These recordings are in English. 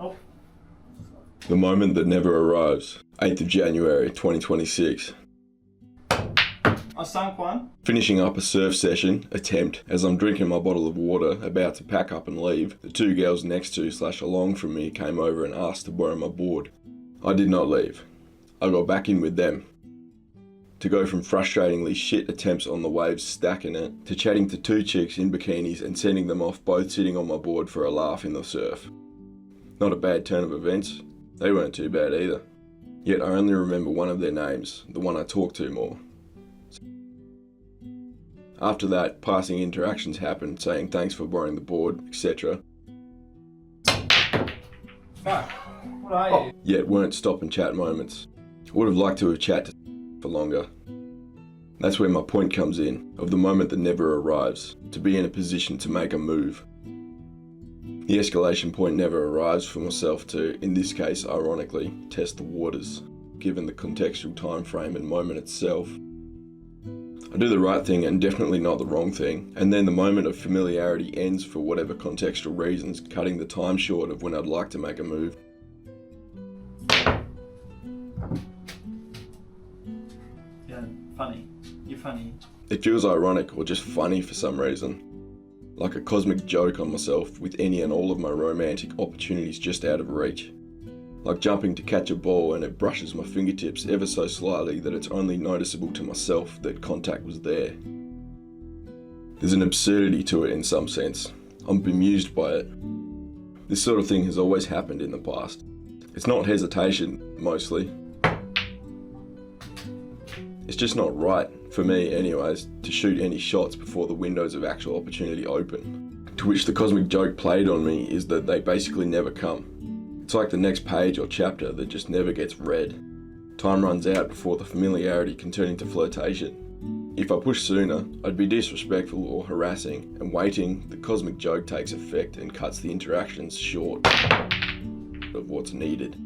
Oh. The moment that never arrives. 8th of January 2026. Sunk one. Finishing up a surf session attempt. As I'm drinking my bottle of water, about to pack up and leave, the two girls next to / along from me came over and asked to borrow my board. I did not leave. I got back in with them. To go from frustratingly shit attempts on the waves stacking it, to chatting to two chicks in bikinis and sending them off both sitting on my board for a laugh in the surf. Not a bad turn of events. They weren't too bad either. Yet I only remember one of their names, the one I talked to more. After that, passing interactions happened, saying thanks for borrowing the board, etc. Fuck. What are you? Yet weren't stop and chat moments. Would have liked to have chatted for longer. That's where my point comes in, of the moment that never arrives, to be in a position to make a move. The escalation point never arrives for myself to, in this case ironically, test the waters, given the contextual time frame and moment itself. I do the right thing and definitely not the wrong thing, and then the moment of familiarity ends for whatever contextual reasons, cutting the time short of when I'd like to make a move. Yeah, funny. You're funny. It feels ironic or just funny for some reason. Like a cosmic joke on myself with any and all of my romantic opportunities just out of reach. Like jumping to catch a ball and it brushes my fingertips ever so slightly that it's only noticeable to myself that contact was there. There's an absurdity to it in some sense. I'm bemused by it. This sort of thing has always happened in the past. It's not hesitation, mostly. It's just not right, for me anyways, to shoot any shots before the windows of actual opportunity open. To which the cosmic joke played on me is that they basically never come. It's like the next page or chapter that just never gets read. Time runs out before the familiarity can turn into flirtation. If I push sooner, I'd be disrespectful or harassing, and waiting, the cosmic joke takes effect and cuts the interactions short of what's needed.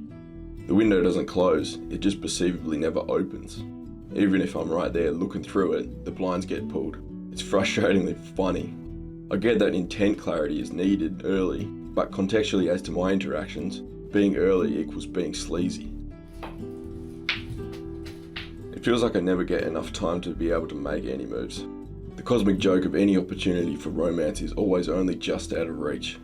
The window doesn't close, it just perceivably never opens. Even if I'm right there looking through it, the blinds get pulled. It's frustratingly funny. I get that intent clarity is needed early, but contextually as to my interactions, being early equals being sleazy. It feels like I never get enough time to be able to make any moves. The cosmic joke of any opportunity for romance is always only just out of reach.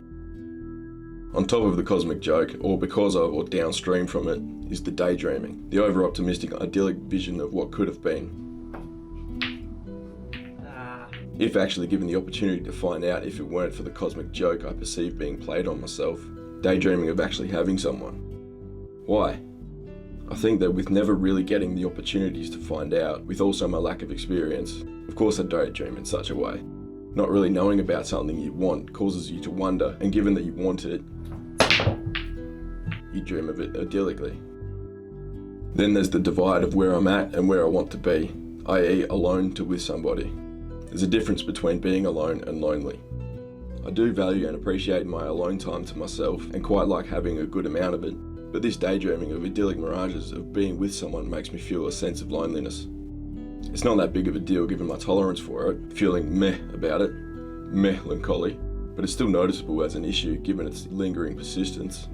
On top of the cosmic joke, or because of or downstream from it, is the daydreaming, the over-optimistic idyllic vision of what could have been. If actually given the opportunity to find out if it weren't for the cosmic joke I perceive being played on myself, daydreaming of actually having someone. Why? I think that with never really getting the opportunities to find out, with also my lack of experience, of course I daydream in such a way. Not really knowing about something you want causes you to wonder, and given that you want it, you dream of it idyllically. Then there's the divide of where I'm at and where I want to be, i.e. alone to with somebody. There's a difference between being alone and lonely. I do value and appreciate my alone time to myself and quite like having a good amount of it, but this daydreaming of idyllic mirages of being with someone makes me feel a sense of loneliness. It's not that big of a deal given my tolerance for it, feeling meh about it, melancholy, but it's still noticeable as an issue given its lingering persistence.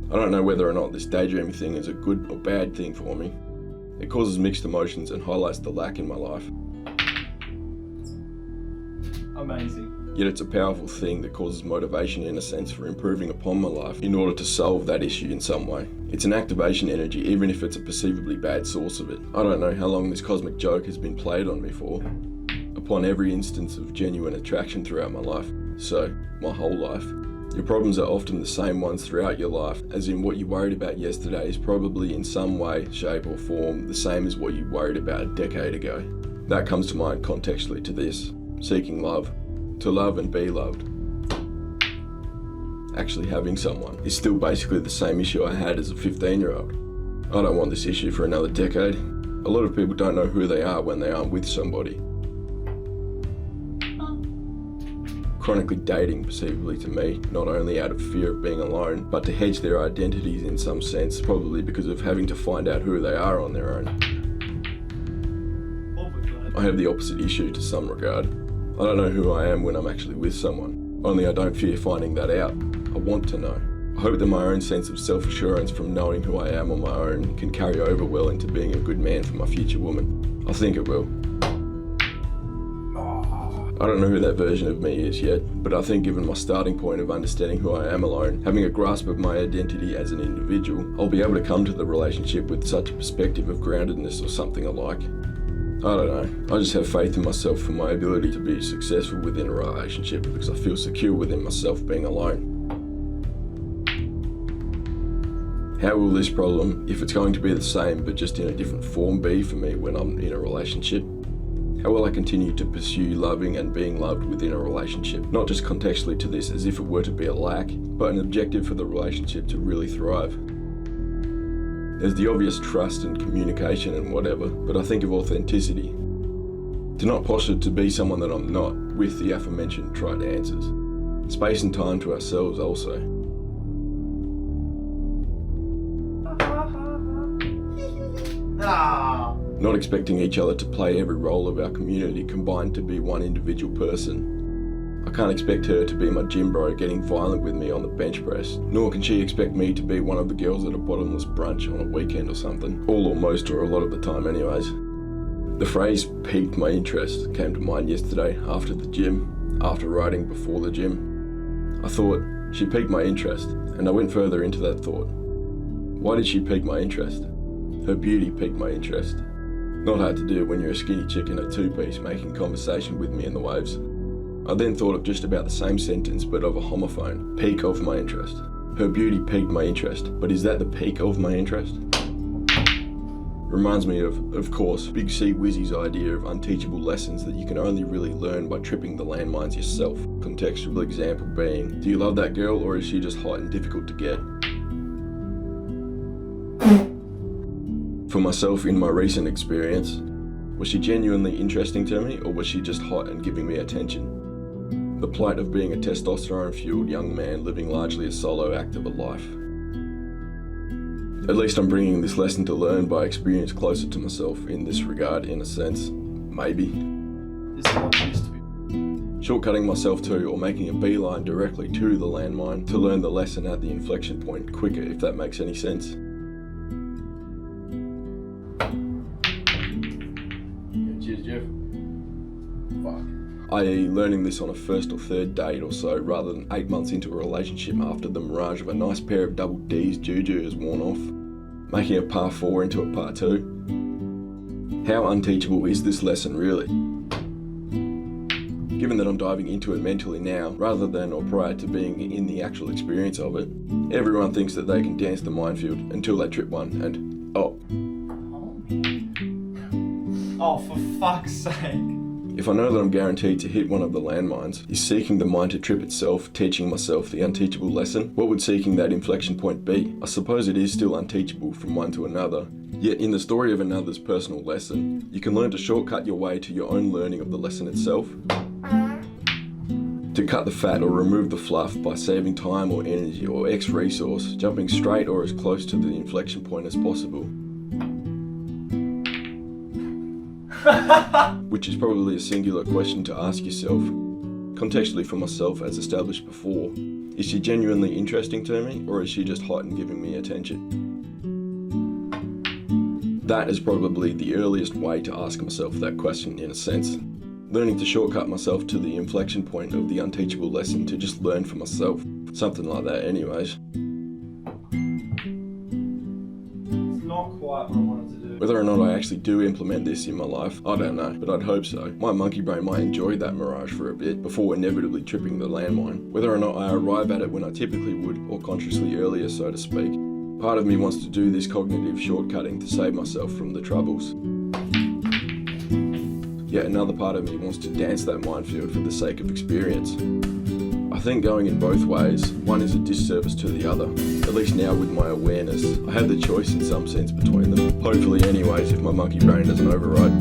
I don't know whether or not this daydreaming thing is a good or bad thing for me. It causes mixed emotions and highlights the lack in my life. Amazing. Yet it's a powerful thing that causes motivation in a sense for improving upon my life in order to solve that issue in some way. It's an activation energy even if it's a perceivably bad source of it. I don't know how long this cosmic joke has been played on me for. Upon every instance of genuine attraction throughout my life. So, my whole life. Your problems are often the same ones throughout your life, as in what you worried about yesterday is probably in some way, shape or form the same as what you worried about a decade ago. That comes to mind contextually to this. Seeking love. To love and be loved. Actually having someone is still basically the same issue I had as a 15-year-old. I don't want this issue for another decade. A lot of people don't know who they are when they aren't with somebody. Chronically dating, perceivably to me, not only out of fear of being alone, but to hedge their identities in some sense, probably because of having to find out who they are on their own. I have the opposite issue to some regard. I don't know who I am when I'm actually with someone, only I don't fear finding that out. I want to know. I hope that my own sense of self-assurance from knowing who I am on my own can carry over well into being a good man for my future woman. I think it will. I don't know who that version of me is yet, but I think given my starting point of understanding who I am alone, having a grasp of my identity as an individual, I'll be able to come to the relationship with such a perspective of groundedness or something alike. I don't know, I just have faith in myself for my ability to be successful within a relationship because I feel secure within myself being alone. How will this problem, if it's going to be the same but just in a different form, be for me when I'm in a relationship? How will I continue to pursue loving and being loved within a relationship? Not just contextually to this as if it were to be a lack, but an objective for the relationship to really thrive. There's the obvious trust and communication and whatever, but I think of authenticity. To not posture to be someone that I'm not, with the aforementioned tried answers. Space and time to ourselves also. Not expecting each other to play every role of our community combined to be one individual person. I can't expect her to be my gym bro getting violent with me on the bench press, nor can she expect me to be one of the girls at a bottomless brunch on a weekend or something. All or most or a lot of the time anyways. The phrase piqued my interest came to mind yesterday after the gym, after riding before the gym. I thought, she piqued my interest, and I went further into that thought. Why did she pique my interest? Her beauty piqued my interest. Not hard to do when you're a skinny chick in a two-piece making conversation with me in the waves. I then thought of just about the same sentence but of a homophone. Peak of my interest. Her beauty piqued my interest, but is that the peak of my interest? Reminds me of course, Big C Wizzy's idea of unteachable lessons that you can only really learn by tripping the landmines yourself. Contextual example being, do you love that girl or is she just hot and difficult to get? For myself, in my recent experience, was she genuinely interesting to me or was she just hot and giving me attention? The plight of being a testosterone-fueled young man living largely a solo act of a life. At least I'm bringing this lesson to learn by experience closer to myself in this regard, in a sense. Maybe. This is what it used to be. Shortcutting myself to or making a beeline directly to the landmine to learn the lesson at the inflection point quicker, if that makes any sense. Cheers, Jeff. Fuck. I.e. learning this on a first or third date or so, rather than 8 months into a relationship after the mirage of a nice pair of double D's juju has worn off, making a par 4 into a par 2. How unteachable is this lesson really? Given that I'm diving into it mentally now, rather than or prior to being in the actual experience of it, everyone thinks that they can dance the minefield until they trip one and, oh. Oh, for fuck's sake. If I know that I'm guaranteed to hit one of the landmines, is seeking the mind to trip itself teaching myself the unteachable lesson? What would seeking that inflection point be? I suppose it is still unteachable from one to another, yet in the story of another's personal lesson, you can learn to shortcut your way to your own learning of the lesson itself. To cut the fat or remove the fluff by saving time or energy or X resource, jumping straight or as close to the inflection point as possible. Which is probably a singular question to ask yourself. Contextually for myself, as established before, is she genuinely interesting to me or is she just hot and giving me attention? That is probably the earliest way to ask myself that question in a sense. Learning to shortcut myself to the inflection point of the unteachable lesson to just learn for myself. Something like that anyways. It's not quite what I wanted to do. Whether or not I actually do implement this in my life, I don't know, but I'd hope so. My monkey brain might enjoy that mirage for a bit before inevitably tripping the landmine. Whether or not I arrive at it when I typically would, or consciously earlier so to speak, part of me wants to do this cognitive shortcutting to save myself from the troubles. Yet another part of me wants to dance that minefield for the sake of experience. I think going in both ways, one is a disservice to the other. At least now with my awareness, I have the choice in some sense between them. Hopefully anyways, if my monkey brain doesn't override.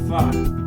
Fuck.